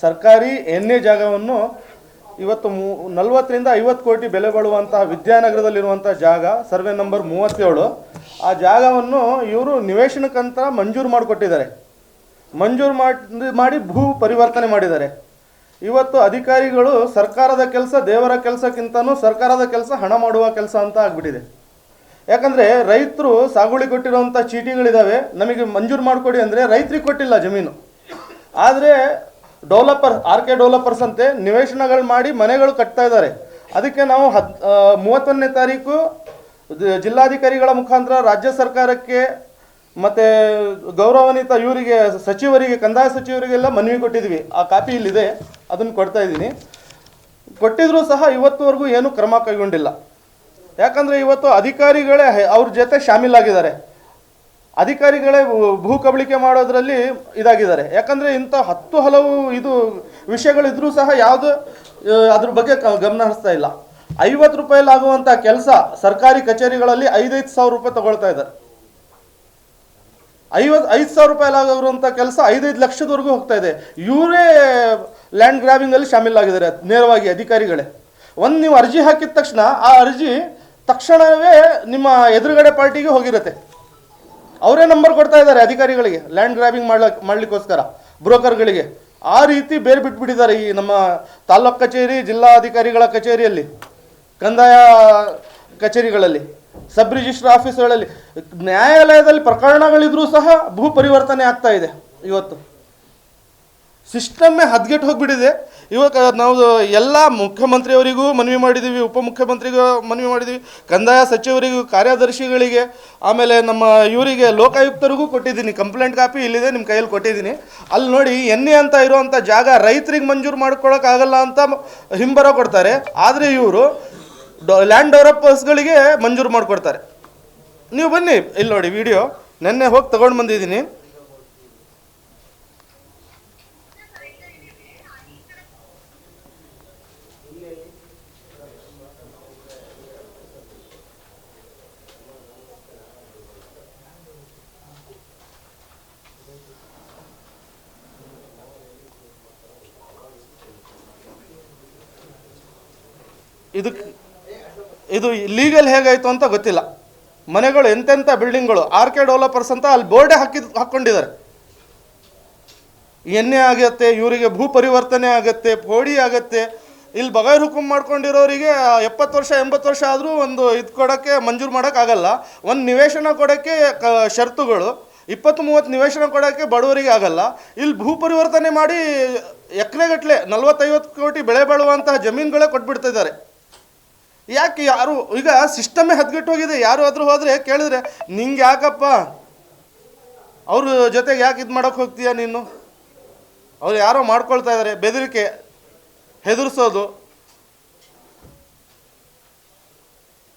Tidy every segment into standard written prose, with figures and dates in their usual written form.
ಸರ್ಕಾರಿ ಎಣ್ಣೆ ಜಾಗವನ್ನು ಇವತ್ತು 40ರಿಂದ 50 ಕೋಟಿ ಬೆಲೆ ಬಾಳುವಂತಹ ವಿದ್ಯಾನಗರದಲ್ಲಿರುವಂಥ ಜಾಗ, ಸರ್ವೆ ನಂಬರ್ 37, ಆ ಜಾಗವನ್ನು ಇವರು ನಿವೇಶನಕ್ಕಂತ ಮಂಜೂರು ಮಾಡಿಕೊಟ್ಟಿದ್ದಾರೆ. ಮಂಜೂರು ಮಾಡಿ ಭೂ ಪರಿವರ್ತನೆ ಮಾಡಿದ್ದಾರೆ. ಇವತ್ತು ಅಧಿಕಾರಿಗಳು ಸರ್ಕಾರದ ಕೆಲಸ ದೇವರ ಕೆಲಸಕ್ಕಿಂತನೂ ಸರ್ಕಾರದ ಕೆಲಸ ಹಣ ಮಾಡುವ ಕೆಲಸ ಅಂತ ಆಗಿಬಿಟ್ಟಿದೆ. ಯಾಕಂದರೆ ರೈತರು ಸಾಗುವಳಿ ಕೊಟ್ಟಿರುವಂಥ ಚೀಟಿಗಳಿದ್ದಾವೆ, ನಮಗೆ ಮಂಜೂರು ಮಾಡಿಕೊಡಿ ಅಂದರೆ ರೈತರಿಗೆ ಕೊಟ್ಟಿಲ್ಲ ಜಮೀನು. ಆದರೆ RK ಡೆವಲಪರ್ಸ್ ಅಂತೆ ನಿವೇಶನಗಳು ಮಾಡಿ ಮನೆಗಳು ಕಟ್ತಾ ಇದ್ದಾರೆ. ಅದಕ್ಕೆ ನಾವು 31ನೇ ತಾರೀಕು ಜಿಲ್ಲಾಧಿಕಾರಿಗಳ ಮುಖಾಂತರ ರಾಜ್ಯ ಸರ್ಕಾರಕ್ಕೆ ಮತ್ತು ಗೌರವಾನ್ವಿತ ಇವರಿಗೆ ಸಚಿವರಿಗೆ, ಕಂದಾಯ ಸಚಿವರಿಗೆಲ್ಲ ಮನವಿ ಕೊಟ್ಟಿದ್ವಿ. ಆ ಕಾಪಿ ಇಲ್ಲಿದೆ, ಅದನ್ನು ಕೊಡ್ತಾ ಇದ್ದೀನಿ. ಕೊಟ್ಟಿದ್ರೂ ಸಹ ಇವತ್ತುವರೆಗೂ ಏನೂ ಕ್ರಮ ಕೈಗೊಂಡಿಲ್ಲ. ಯಾಕಂದರೆ ಇವತ್ತು ಅಧಿಕಾರಿಗಳೇ ಅವ್ರ ಜೊತೆ ಶಾಮೀಲಾಗಿದ್ದಾರೆ. ಅಧಿಕಾರಿಗಳೇ ಭೂ ಕಬಳಿಕೆ ಮಾಡೋದ್ರಲ್ಲಿ ಇದಾಗಿದ್ದಾರೆ. ಯಾಕಂದರೆ ಇಂಥ ಹಲವು ವಿಷಯಗಳಿದ್ರೂ ಸಹ ಯಾವುದು ಅದ್ರ ಬಗ್ಗೆ ಗಮನ ಹರಿಸ್ತಾ ಇಲ್ಲ. 50 ರೂಪಾಯಲ್ಲಿ ಆಗುವಂಥ ಕೆಲಸ ಸರ್ಕಾರಿ ಕಚೇರಿಗಳಲ್ಲಿ 5,000 ರೂಪಾಯಿ ತಗೊಳ್ತಾ ಇದ್ದಾರೆ. 5,000 ರೂಪಾಯಲ್ಲಿ ಆಗಿರುವಂಥ ಕೆಲಸ 5 ಲಕ್ಷದವರೆಗೂ ಹೋಗ್ತಾ ಇದೆ. ಇವರೇ ಲ್ಯಾಂಡ್ ಗ್ರಾಬಿಂಗಲ್ಲಿ ಶಾಮೀಲಾಗಿದ್ದಾರೆ ನೇರವಾಗಿ ಅಧಿಕಾರಿಗಳೇ. ನೀವು ಅರ್ಜಿ ಹಾಕಿದ ತಕ್ಷಣ ಆ ಅರ್ಜಿ ತಕ್ಷಣವೇ ನಿಮ್ಮ ಎದುರುಗಡೆ ಪಾರ್ಟಿಗೆ ಹೋಗಿರುತ್ತೆ. ಅವರೇ ನಂಬರ್ ಕೊಡ್ತಾ ಇದ್ದಾರೆ ಅಧಿಕಾರಿಗಳಿಗೆ ಲ್ಯಾಂಡ್ ಗ್ರಾಬಿಂಗ್ ಮಾಡಲಿಕ್ಕೋಸ್ಕರ, ಬ್ರೋಕರ್ಗಳಿಗೆ. ಆ ರೀತಿ ಬೇರೆ ಬಿಟ್ಬಿಟ್ಟಿದ್ದಾರೆ ಈ ನಮ್ಮ ತಾಲ್ಲೂಕು ಕಚೇರಿ, ಜಿಲ್ಲಾಧಿಕಾರಿಗಳ ಕಚೇರಿಯಲ್ಲಿ, ಕಂದಾಯ ಕಚೇರಿಗಳಲ್ಲಿ, ಸಬ್ ರಿಜಿಸ್ಟ್ರ್ ಆಫೀಸ್ಗಳಲ್ಲಿ, ನ್ಯಾಯಾಲಯದಲ್ಲಿ ಪ್ರಕರಣಗಳಿದ್ರೂ ಸಹ ಭೂ ಪರಿವರ್ತನೆ ಆಗ್ತಾ ಇದೆ. ಇವತ್ತು ಸಿಸ್ಟಮ್ಮೇ ಹದ್ಗೆಟ್ಟು ಹೋಗಿಬಿಟ್ಟಿದೆ. ಇವಾಗ ನಾವು ಎಲ್ಲ ಮುಖ್ಯಮಂತ್ರಿಯವರಿಗೂ ಮನವಿ ಮಾಡಿದ್ದೀವಿ, ಉಪಮುಖ್ಯಮಂತ್ರಿಗೂ ಮನವಿ ಮಾಡಿದ್ದೀವಿ, ಕಂದಾಯ ಸಚಿವರಿಗೂ, ಕಾರ್ಯದರ್ಶಿಗಳಿಗೆ, ಆಮೇಲೆ ನಮ್ಮ ಇವರಿಗೆ ಲೋಕಾಯುಕ್ತರಿಗೂ ಕೊಟ್ಟಿದ್ದೀನಿ. ಕಂಪ್ಲೇಂಟ್ ಕಾಪಿ ಇಲ್ಲಿದೆ, ನಿಮ್ಮ ಕೈಯಲ್ಲಿ ಕೊಟ್ಟಿದ್ದೀನಿ. ಅಲ್ಲಿ ನೋಡಿ, ಎಣ್ಣೆ ಅಂತ ಇರುವಂಥ ಜಾಗ ರೈತರಿಗೆ ಮಂಜೂರು ಮಾಡ್ಕೊಳಕ್ಕಾಗಲ್ಲ ಅಂತ ಹಿಂಬರ ಕೊಡ್ತಾರೆ. ಆದರೆ ಇವರು ಲ್ಯಾಂಡ್ ಡೆವಲಪರ್ಸ್ಗಳಿಗೆ ಮಂಜೂರು ಮಾಡಿಕೊಡ್ತಾರೆ. ನೀವು ಬನ್ನಿ, ಇಲ್ಲಿ ನೋಡಿ ವಿಡಿಯೋ, ನೆನ್ನೆ ಹೋಗಿ ತಗೊಂಡು ಬಂದಿದ್ದೀನಿ. ಇದು ಲೀಗಲ್ ಹೇಗಾಯಿತು ಅಂತ ಗೊತ್ತಿಲ್ಲ. ಮನೆಗಳು ಎಂತೆಂಥ ಬಿಲ್ಡಿಂಗ್ಗಳು RK ಡೆವಲಪರ್ಸ್ ಅಂತ ಅಲ್ಲಿ ಬೋರ್ಡೇ ಹಾಕ್ಕೊಂಡಿದ್ದಾರೆ. ಎಣ್ಣೆ ಆಗುತ್ತೆ, ಇವರಿಗೆ ಭೂ ಪರಿವರ್ತನೆ ಆಗುತ್ತೆ, ಪೋಡಿ ಆಗುತ್ತೆ. ಇಲ್ಲಿ ಬಗೈರ್ ಹುಕುಂ ಮಾಡ್ಕೊಂಡಿರೋರಿಗೆ 70 ವರ್ಷ 80 ವರ್ಷ ಆದರೂ ಒಂದು ಕೊಡೋಕ್ಕೆ ಮಂಜೂರು ಮಾಡೋಕ್ಕಾಗಲ್ಲ. ಒಂದು ನಿವೇಶನ ಕೊಡೋಕ್ಕೆ ಷರತ್ತುಗಳು, 20-30 ನಿವೇಶನ ಕೊಡೋಕ್ಕೆ ಬಡವರಿಗೆ ಆಗಲ್ಲ. ಇಲ್ಲಿ ಭೂ ಪರಿವರ್ತನೆ ಮಾಡಿ ಎಕರೆಗಟ್ಟಲೆ 40-50 ಕೋಟಿ ಬೆಳೆ ಬಾಳುವಂತಹ ಜಮೀನುಗಳೇ ಕೊಟ್ಬಿಡ್ತಿದ್ದಾರೆ. ಯಾಕೆ ಯಾರು ಈಗ ಸಿಸ್ಟಮೇ ಹದ್ಗೆಟ್ಟು ಹೋಗಿದೆ. ಯಾರು ಆದರೂ ಹೋದರೆ ಕೇಳಿದ್ರೆ, ನಿಂಗೆ ಯಾಕಪ್ಪ ಅವ್ರ ಜೊತೆಗೆ ಯಾಕೆ ಇದು ಮಾಡೋಕ್ಕೆ ಹೋಗ್ತೀಯ ನೀನು? ಅವ್ರು ಯಾರೋ ಮಾಡ್ಕೊಳ್ತಾ ಇದ್ದಾರೆ. ಬೆದರಿಕೆ, ಹೆದರ್ಸೋದು.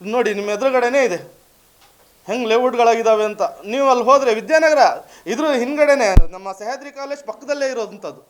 ನೋಡಿ, ನಿಮ್ಮ ಎದುರುಗಡೆನೇ ಇದೆ ಹೆಂಗೆ ಲೇಔಟ್ಗಳಾಗಿದ್ದಾವೆ ಅಂತ. ನೀವು ಅಲ್ಲಿ ಹೋದರೆ ವಿದ್ಯಾನಗರ ಇದ್ರ ಹಿಂದ್ಗಡೆನೇ ನಮ್ಮ ಸಹ್ಯಾದ್ರಿ ಕಾಲೇಜ್ ಪಕ್ಕದಲ್ಲೇ ಇರೋದಂಥದ್ದು.